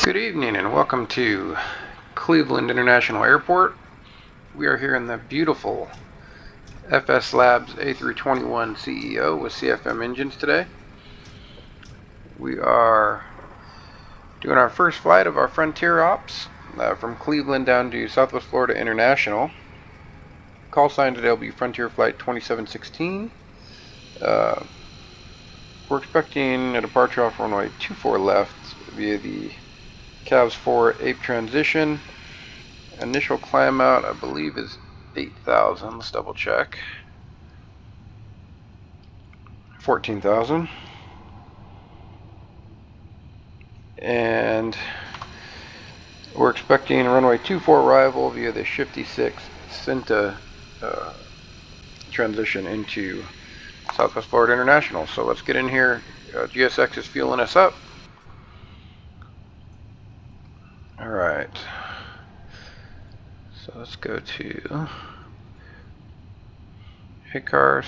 Good evening and welcome to Cleveland International Airport. We are here in the beautiful FSLabs A321 CEO with CFM engines today. We are doing our first flight of our Frontier Ops from Cleveland down to Southwest Florida International. Call sign today will be Frontier Flight 2716. We're expecting a departure off runway 24 left via the Cavs 4 Ape transition. Initial climb out, I believe, is 8,000. Let's double check. 14,000. And we're expecting runway 24 arrival via the Shifty 6 Cinta transition into Southwest Florida International. So let's get in here. GSX is fueling us up. Alright. So let's go to 8 cars.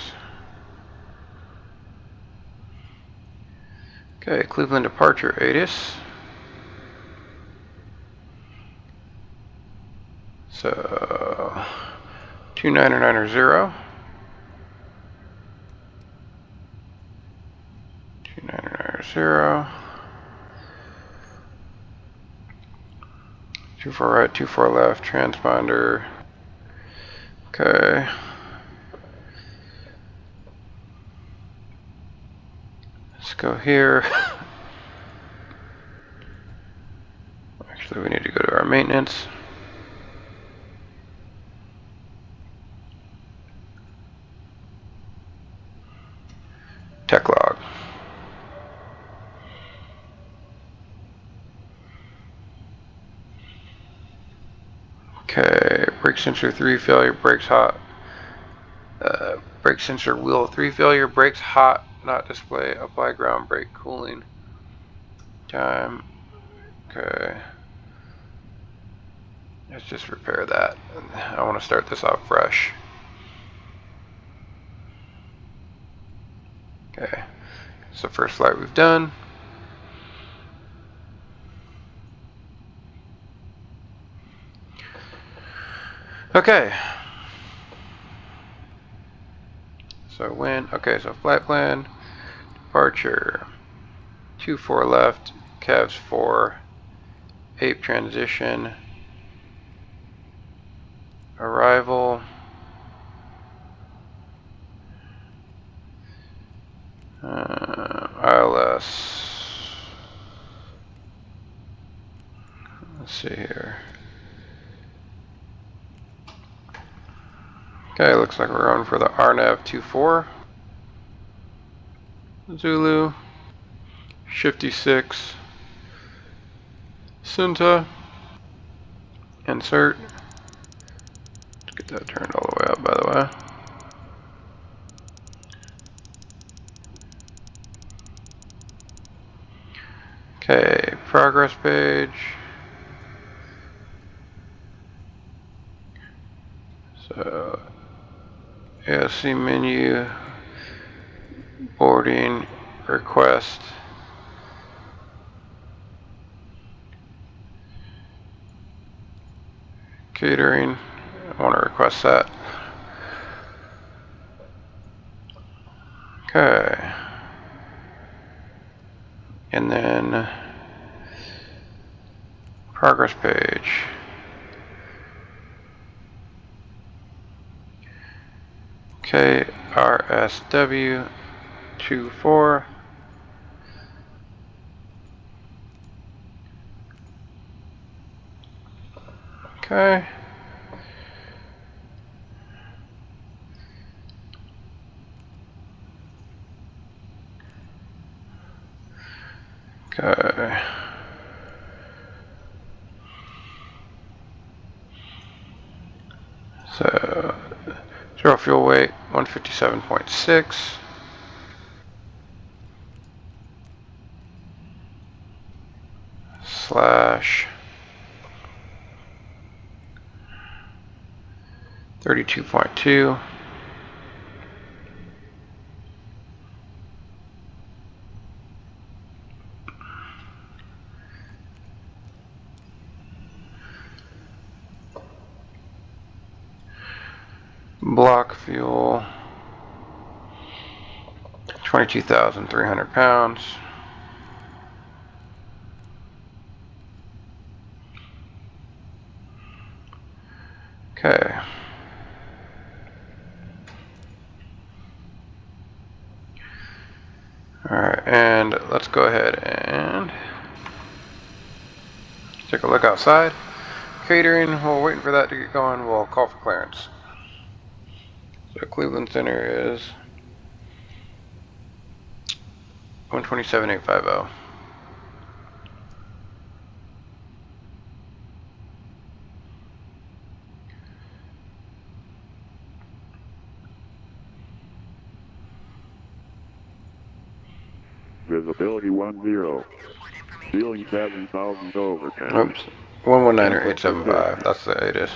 Okay, Cleveland departure ATIS. So 2990. 2990. 24 right, 24 left, transponder. Okay. Let's go here. Actually, we need to go to our maintenance. Tech log. Okay, brake sensor 3 failure, brakes hot. Brake sensor wheel 3 failure, brakes hot, not display, apply ground brake cooling. Time. Okay. Let's just repair that. I want to start this off fresh. Okay. It's the first flight we've done. Okay. So so flight plan, departure, 24 left, Cavs 4, Ape transition, arrival, ILS, let's see here. Okay, looks like we're going for the RNAV 24. Zulu, Shifty 6, Cinta, insert. Let's get that turned all the way up, by the way. Okay, progress page. So, AOC menu, boarding, request. Catering, I want to request that. Okay. And then progress page. Okay, RSW 24. Okay. Okay. So, zero fuel weight, 157.6. Slash 32.2. Block fuel, 22,300 pounds. Okay. Alright, and let's go ahead and take a look outside. Catering, while waiting for that to get going, we'll call for clearance. So Cleveland Center is 127,850. Visibility 10. Ceiling 7,000 overcast. Oops. 119.875. That's the ATIS.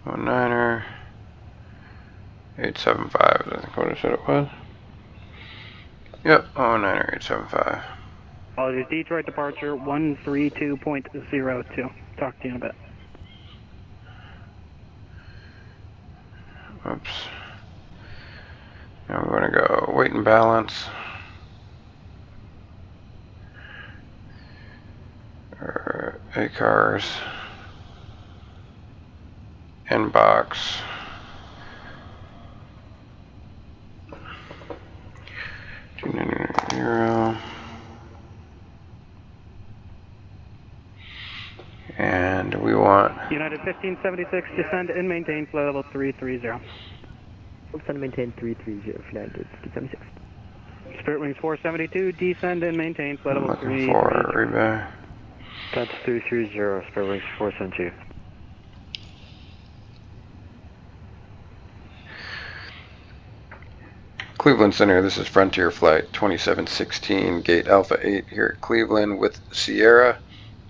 119.875 is I think what I said it was. Yep, 119.875. Apologies, Detroit departure 132.02. Talk to you in a bit. Oops. Now we're going to go weight and balance. ACARS. Inbox. 290. And we want United 1576, descend and maintain flight level 330. Descend and maintain 330 for United 1576. Spirit Wings 472, descend and maintain flight level looking for a 330. rebate. That's 330, Spirit Wings 472. Cleveland Center, this is Frontier Flight 2716, Gate Alpha 8 here at Cleveland with Sierra,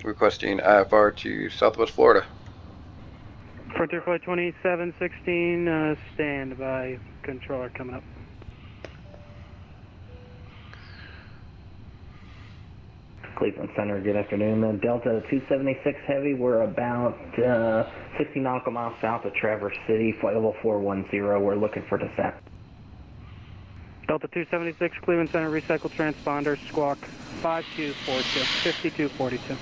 requesting IFR to Southwest Florida. Frontier Flight 2716, stand by. Controller coming up. Cleveland Center, good afternoon. Delta 276 Heavy, we're about 60 nautical miles south of Traverse City, flight level 410. We're looking for descent. Delta 276, Cleveland Center, recycle transponder, squawk 5242, 5242.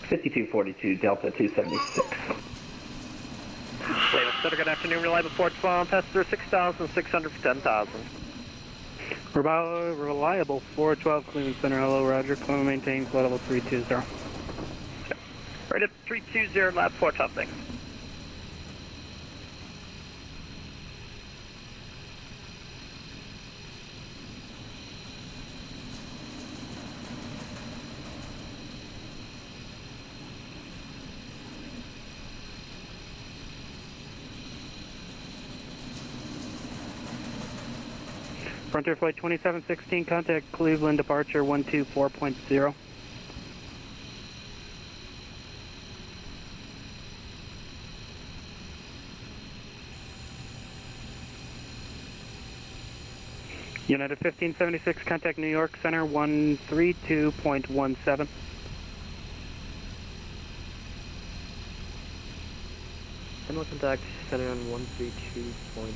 5242, Delta 276. Cleveland Center, good afternoon. Reliable port phone, passenger 6,600 for 10,000. Reliable 412, Cleveland Center, hello, Roger. Cleveland maintain flight level 320. Right up 320, lab 4 top thing. Frontier Flight 2716, contact Cleveland departure 124.0. United 1576, contact New York Center 132.17. And we'll contact center on 132.7 for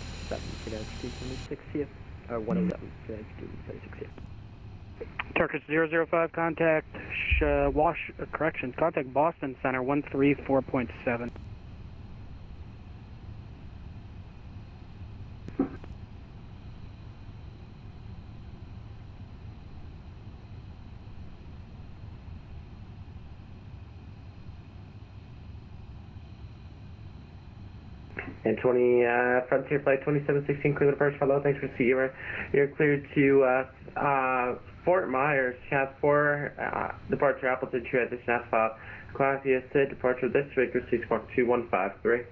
United 276 here. Or 107 for United 276 here. Turkish 005, contact contact Boston Center 134.7. And Frontier Flight 2716, Cleveland departure, hello, thanks for seeing you. You're cleared to Fort Myers, Chat 4, departure Appleton, transition asphalt, class ESA, departure district, receipt squawk 2153.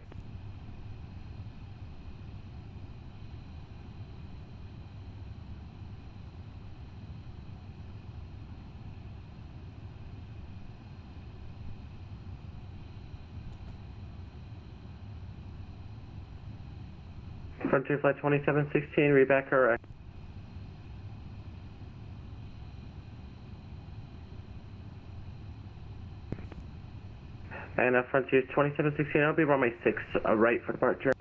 Frontier Flight 2716, read back correct. and Frontier's 2716, I'll be runway 6 right for departure.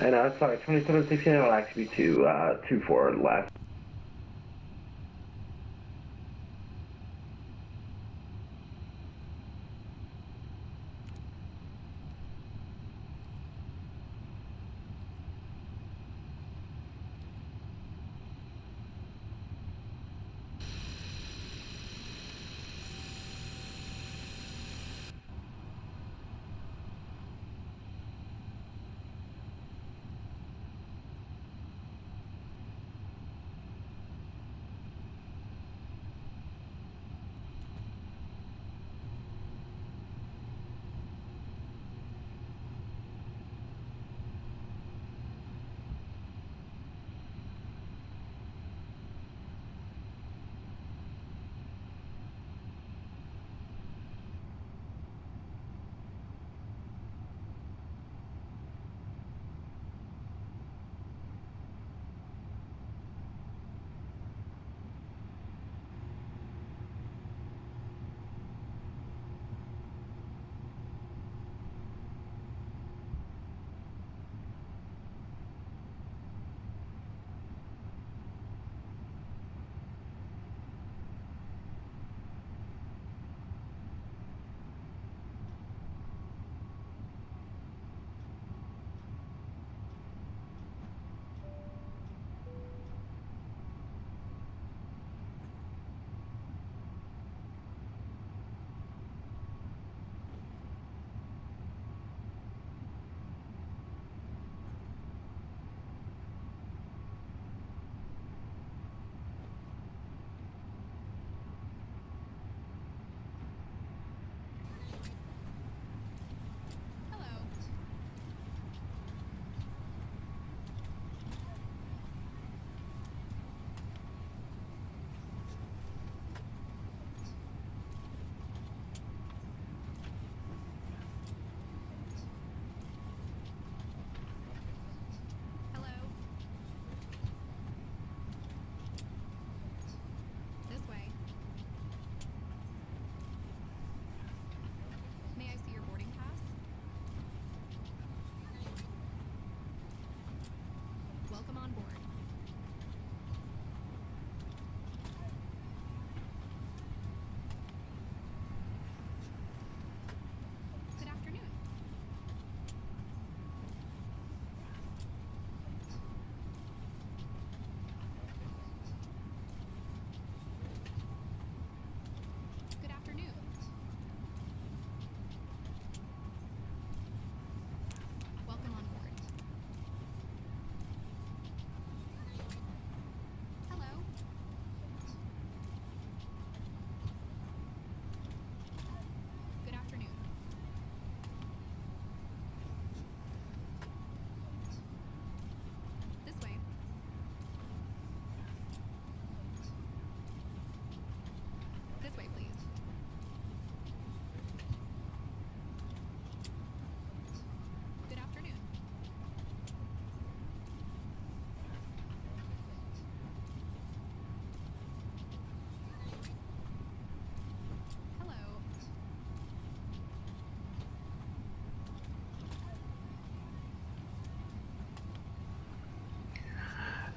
And sorry, 2716 will actually be 2 forward left.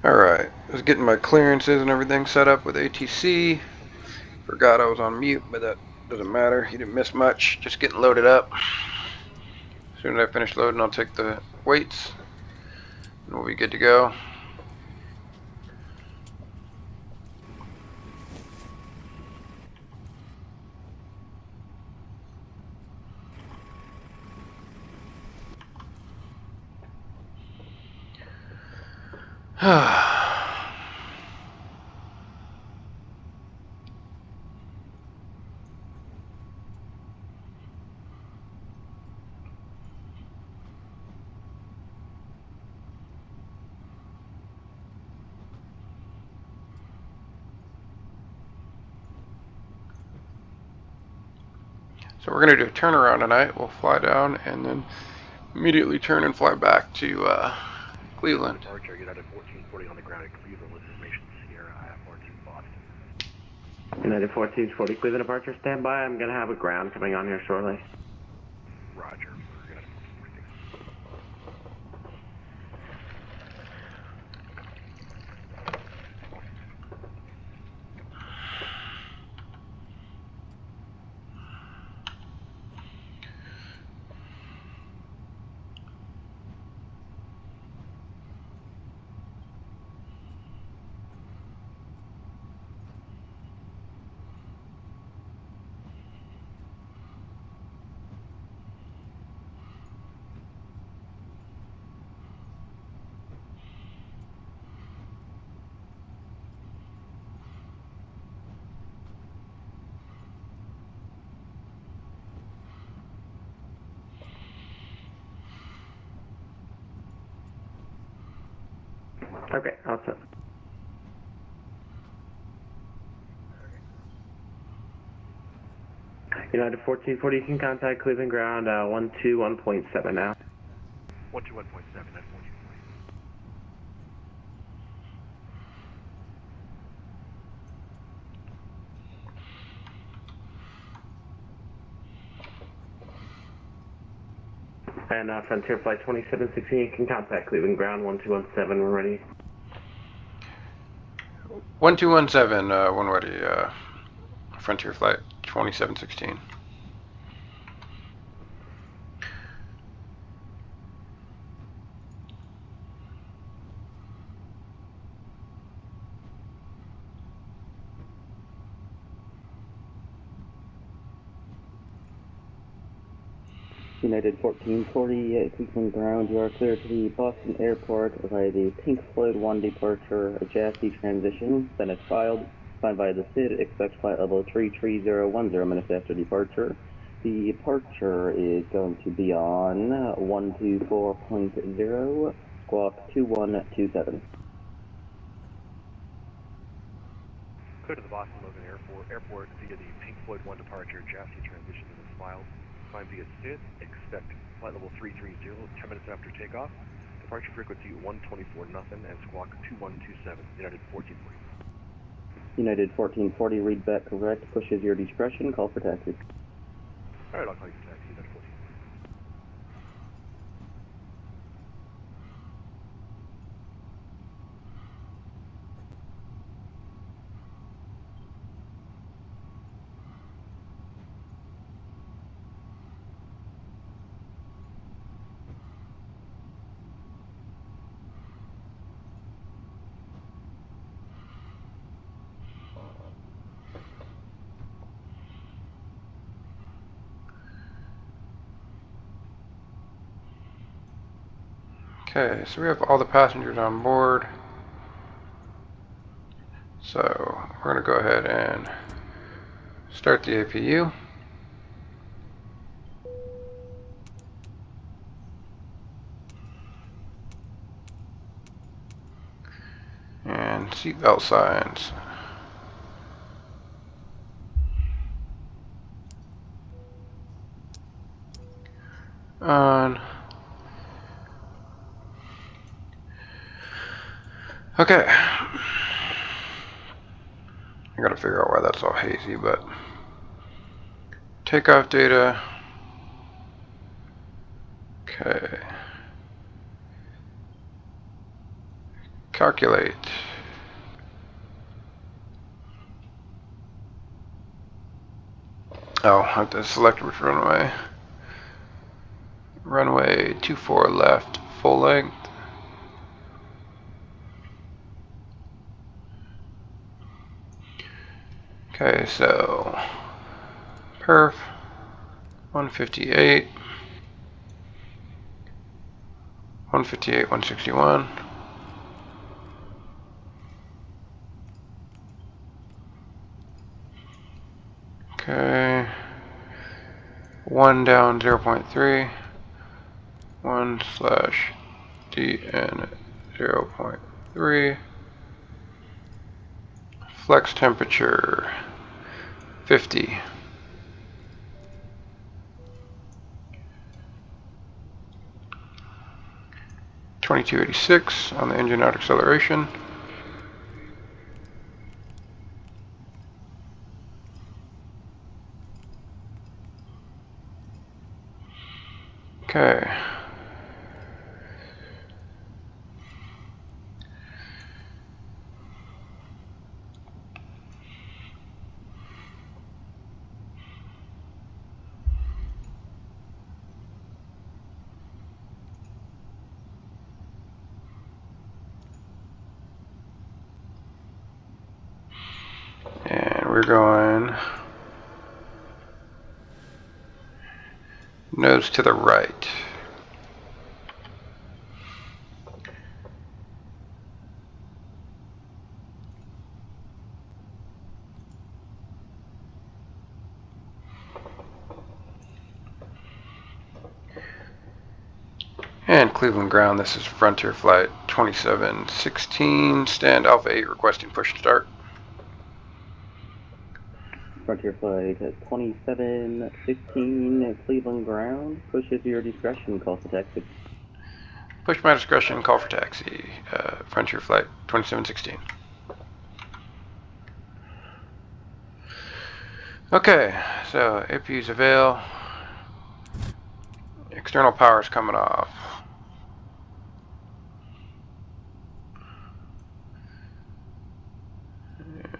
Alright, I was getting my clearances and everything set up with ATC. Forgot I was on mute, but that doesn't matter. You didn't miss much. Just getting loaded up. soon as I finish loading, I'll take the weights and we'll be good to go. So we're going to do a turnaround tonight. We'll fly down and then immediately turn and fly back to Cleveland. Departure, United 1440 on the ground at Cleveland with information Sierra IFR to Boston. United 1440 Cleveland departure, stand by. I'm going to have a ground coming on here shortly. Roger. United 1440. Okay, all set. United 1440, you can contact Cleveland ground 121.7 now. 121.7 at 1440. And Frontier Flight 2716, you can contact Cleveland ground 1217, we're ready. 1217, one ready, Frontier Flight 2716. United 1440 at Cleveland ground, you are clear to the Boston airport via the Pink Floyd 1 departure, a JASC transition, then it's filed, signed by the SID, expect flight level 33010 minutes after departure. The departure is going to be on 124.0, squawk 2127. Clear to the Boston Logan Airport via the Pink Floyd 1 departure, JASC transition that is filed. Signed via SID, expect flight level 330, 10 minutes after takeoff. Departure frequency 124 nothing and squawk 2127, United 1440. United 1440, read back correct, pushes your discretion, call for taxi. Alright, I'll call you for taxi, United 1440. Okay, so we have all the passengers on board. So we're going to go ahead and start the APU. And seatbelt signs. On. Okay. I gotta figure out why that's all hazy, but takeoff data. Okay. Calculate. Oh, I have to select which runway. Runway 24 left, full length. Okay, so perf 158, 158, 161. Okay, 1 down 0.3, 1 slash DN 0.3, flex temperature 50. $22.86 on the engine out acceleration. Okay. And we're going nose to the right. And Cleveland ground, this is Frontier Flight 2716, stand Alpha 8 requesting push to start. Frontier Flight 2716, Cleveland ground. Push at your discretion, call for taxi. Push my discretion, call for taxi. Frontier Flight 2716. Okay, so APU's avail. External power is coming off.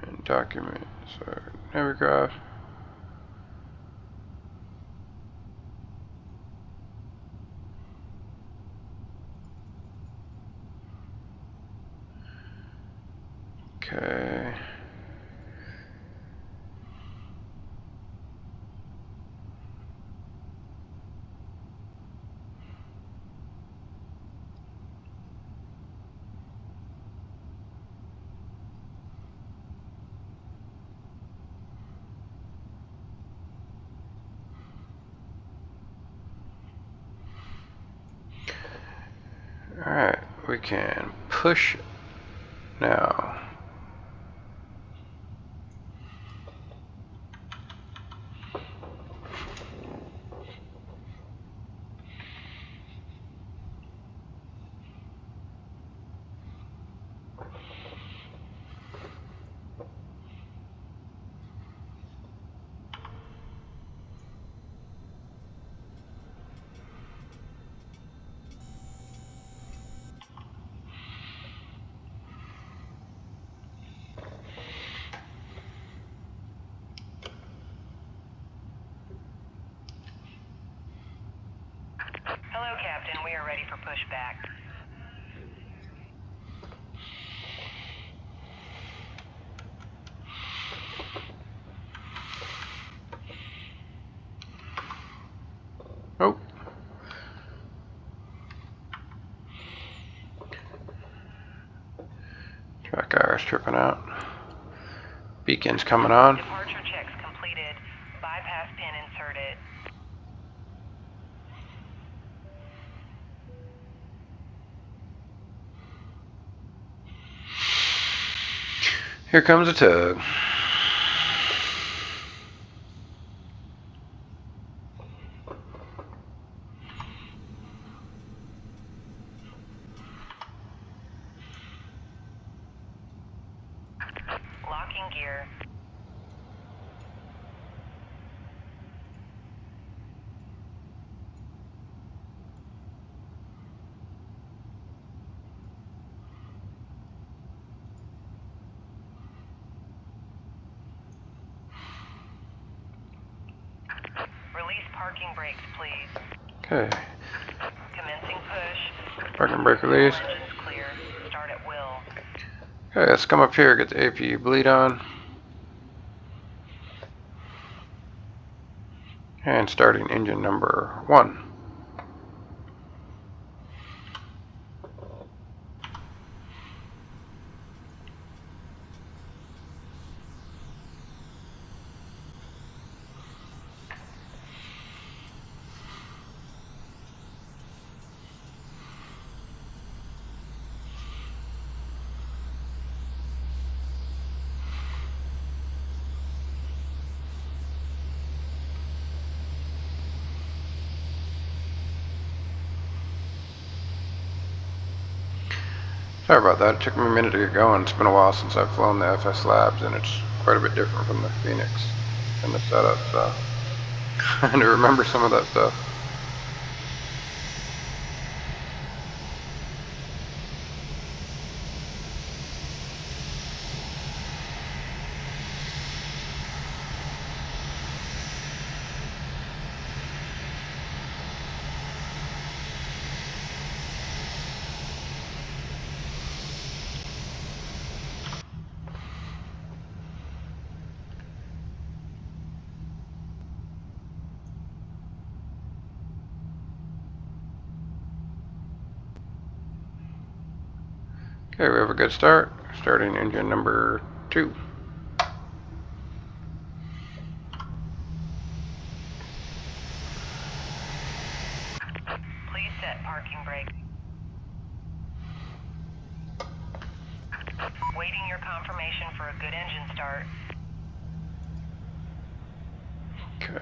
And documents, Navigraph. Okay. Alright, we can push now. Hello, Captain. We are ready for pushback. Oh. Track hours tripping out. Beacon's coming on. Departure checks completed. Bypass pin inserted. Here comes a tug. Locking gear. Release parking brakes, please. Okay. Parking brake release. Engine is clear. Start at will. Okay, let's come up here, get the APU bleed on. And starting engine number 1. Sorry about that, it took me a minute to get going. It's been a while since I've flown the FSLabs, and it's quite a bit different from the Phoenix in the setup, so trying to remember some of that stuff. Okay, we have a good start. Starting engine number 2. Please set parking brake. Waiting your confirmation for a good engine start. Okay.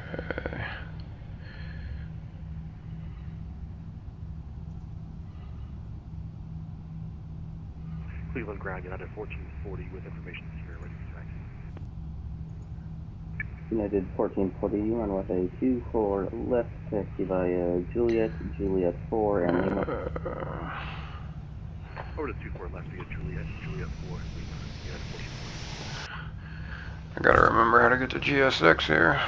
Cleveland ground, United 1440 with information secure, ready for taxi. United 1440, you run with a 2-4 left taxi via Juliet, Juliet 4, and Lima. Over to 24 left via Juliet, Juliet 4, Lima, United 1440. I gotta remember how to get to GSX here.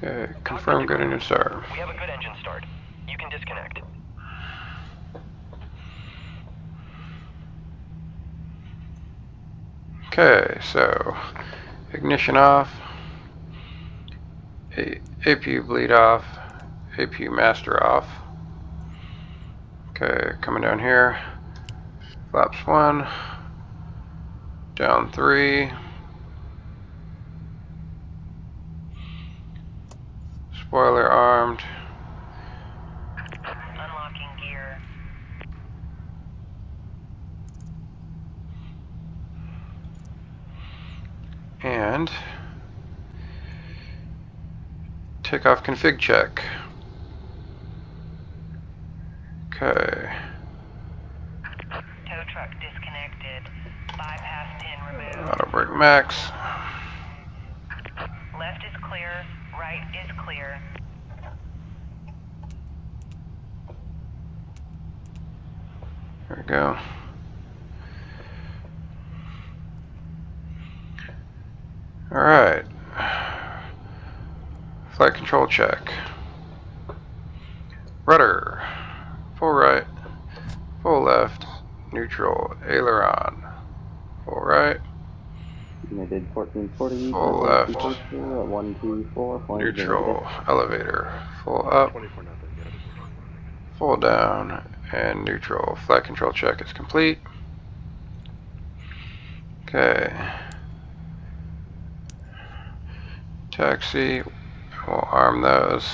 Okay, confirm good engine start. We have a good engine start. You can disconnect. Okay, so ignition off, APU bleed off, APU master off. Okay, coming down here, flaps 1, down 3, spoiler armed, Unlocking gear. and takeoff config check. Okay, Tow truck disconnected. Bypass pin removed. auto brake max. Left is clear. Right is clear. There we go. Alright. Flight control check. Rudder. Full right. Full left. Neutral. Aileron. Full right. United 1440, Full left. 124. Neutral. Elevator. Full up. 24 nothing, United 1440. Full down. And neutral. Flight control check is complete. Okay. Taxi. We'll arm those.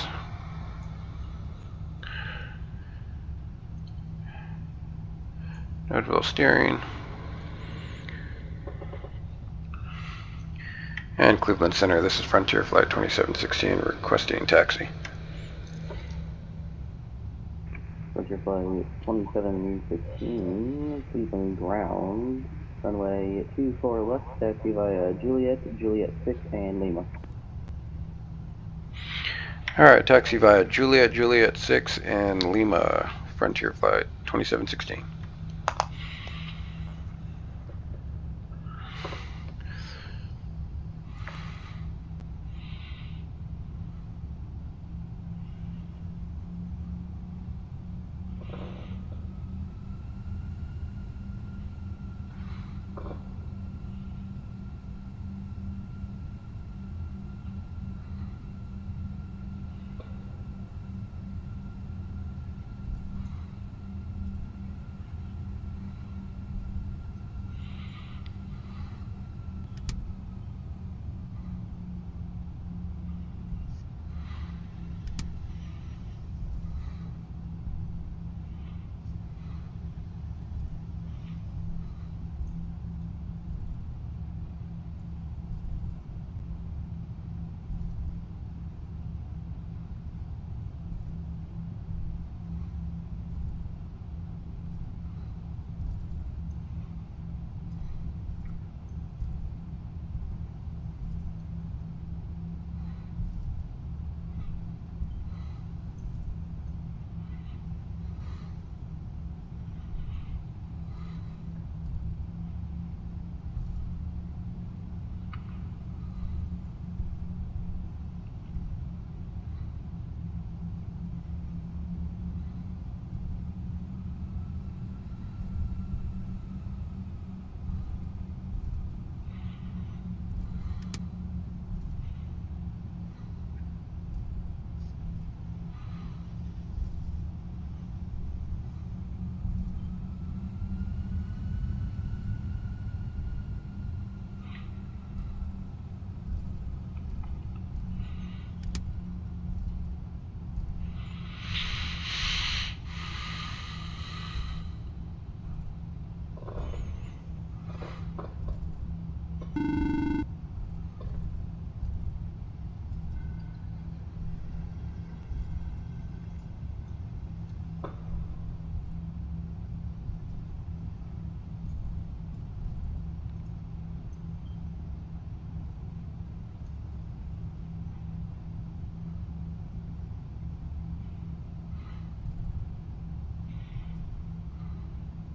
Node wheel steering. And Cleveland Center, this is Frontier Flight 2716 requesting taxi. Frontier Flight 2716, Cleveland ground. Runway 24 left, taxi via Juliet, Juliet 6, and Lima. Alright, taxi via Juliet, Juliet 6, and Lima, Frontier Flight 2716.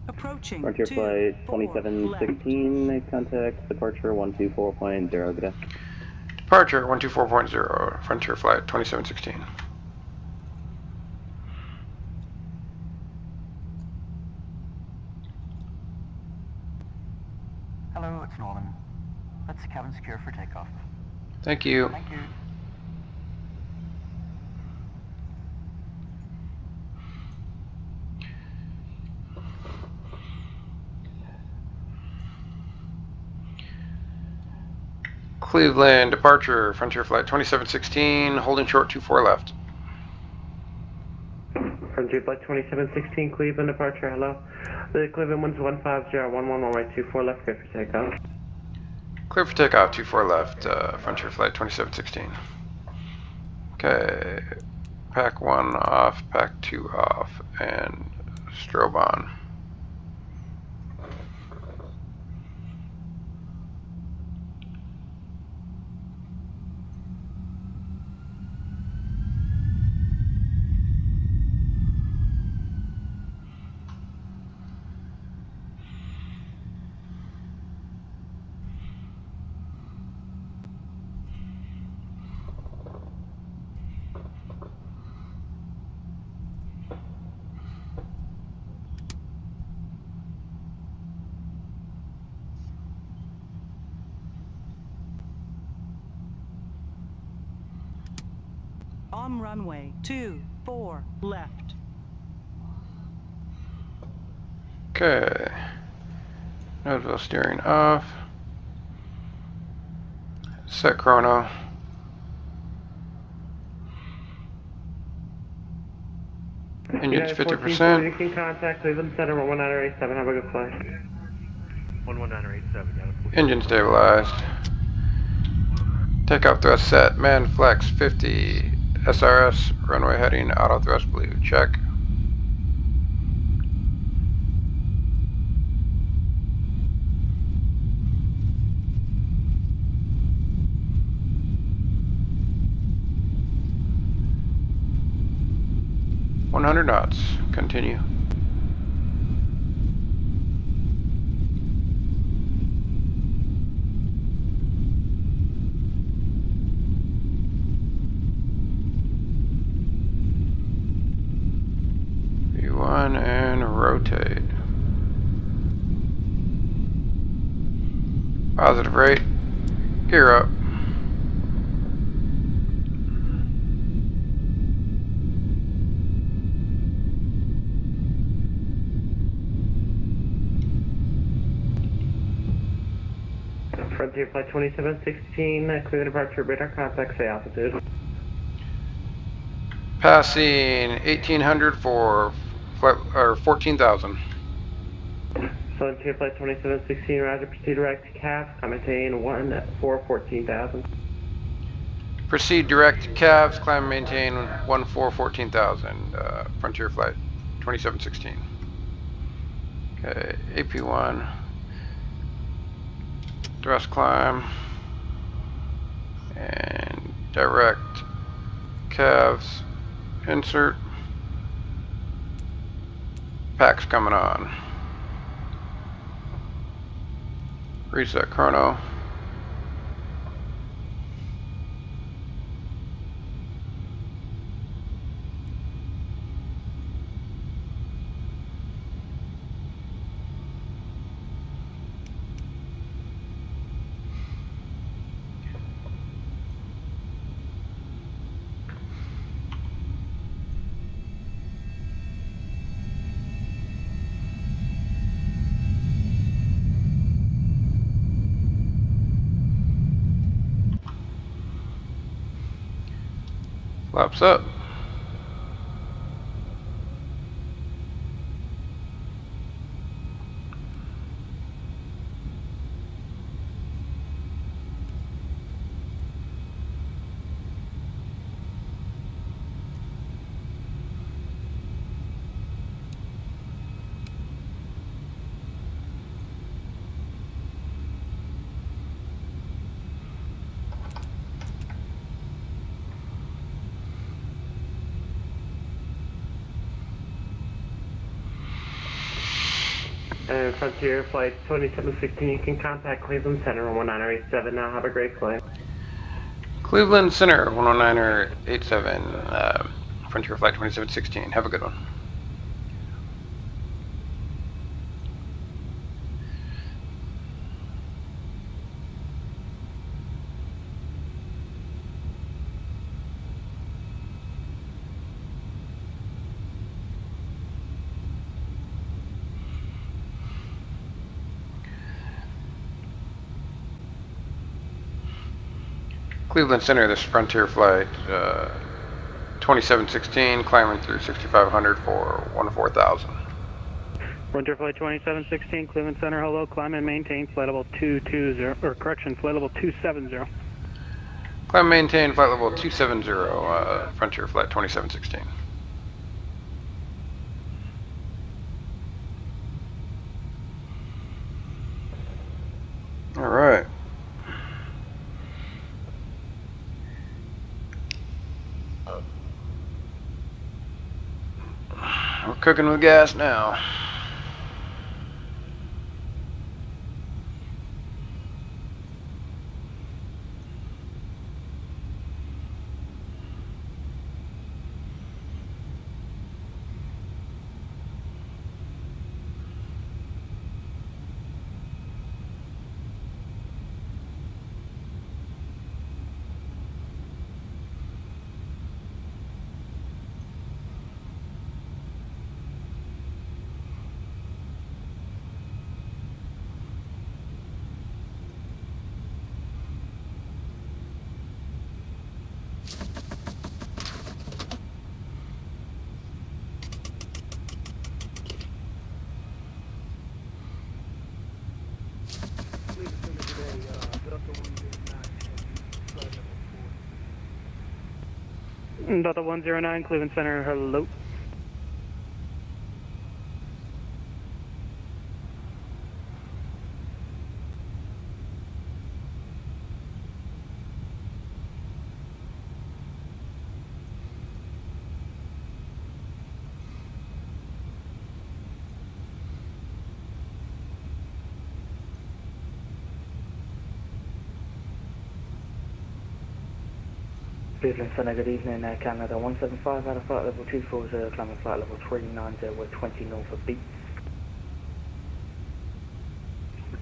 Approaching. Frontier Flight 2716, contact departure 124.0, good day. Departure 124.0, Frontier Flight 2716. Hello, it's Norman. Let's cabin secure for takeoff. Thank you. Thank you. Cleveland, departure, Frontier Flight 2716, holding short 24 left. Frontier Flight 2716, Cleveland departure, hello. The Cleveland 15011, runway 24 left, clear for takeoff. Clear for takeoff, 24 left, Frontier Flight 2716. Okay, pack 1 off, pack 2 off, and strobe on. On runway 24 left. Okay, nodeville steering off, set chrono. Engines 50%. You can contact Cleveland Center 11987. Have a good flight. 11987, got it. Engine stabilized. Takeoff thrust set. Man flex 50. SRS runway heading auto thrust blue. Check. 100 knots. Continue. V1 and rotate. Positive rate. Gear up. Frontier Flight 2716, clear departure, radar contact, say altitude. Passing 1800 for flight, or 14,000. Frontier Flight 2716, roger, proceed direct to CAF, maintain 1 for 14,000. Proceed direct to calves, climb and maintain 14,000. Frontier Flight 2716. Okay, AP1. Thrust climb. And direct calves. Insert. Pack's coming on. Reset chrono. Flaps up. Frontier Flight 2716, you can contact Cleveland Center on 1987 now. Have a great flight. Cleveland Center 10987. Frontier Flight 2716. Have a good one. Cleveland Center, this Frontier Flight 2716, climbing through 6500 for 14,000. Frontier Flight 2716, Cleveland Center, hello, climb and maintain flight level 220, or correction, flight level 270. Climb and maintain flight level 270, Frontier Flight 2716. All right. We're cooking with gas now. Delta 109, Cleveland Center, hello. Cleveland Center, good evening. Canada 175 out of flight level 240, climbing flight level 390 with 20 north of beat.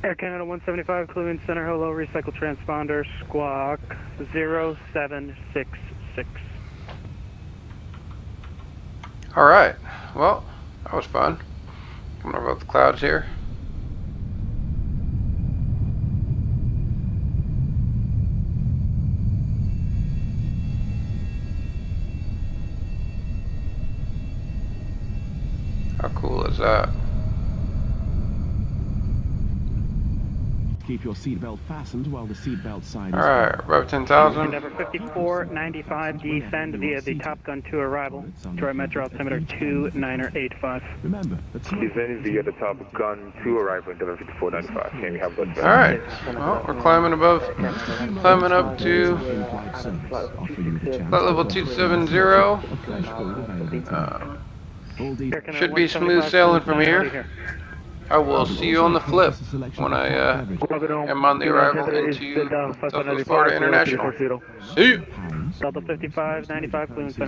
Air Canada 175, Cleveland Center, hello, recycle transponder, squawk 0766. Alright, well, that was fun. Coming over the clouds here. How cool is that? Keep your seatbelt fastened while the seatbelt sign is Alright, above 10,000. Endeavor 5495, descend via the Top Gun 2 arrival. Detroit Metro altimeter 2985. Remember, descend via the Top Gun 2 arrival, Endeavor 5495. Can we have those? Alright, well, we're climbing above, climbing up to flight level 270. Should be smooth sailing from here. I will see you on the flip when I am on the arrival into Southwest Florida International. See you! Delta 5595, Cleveland Center.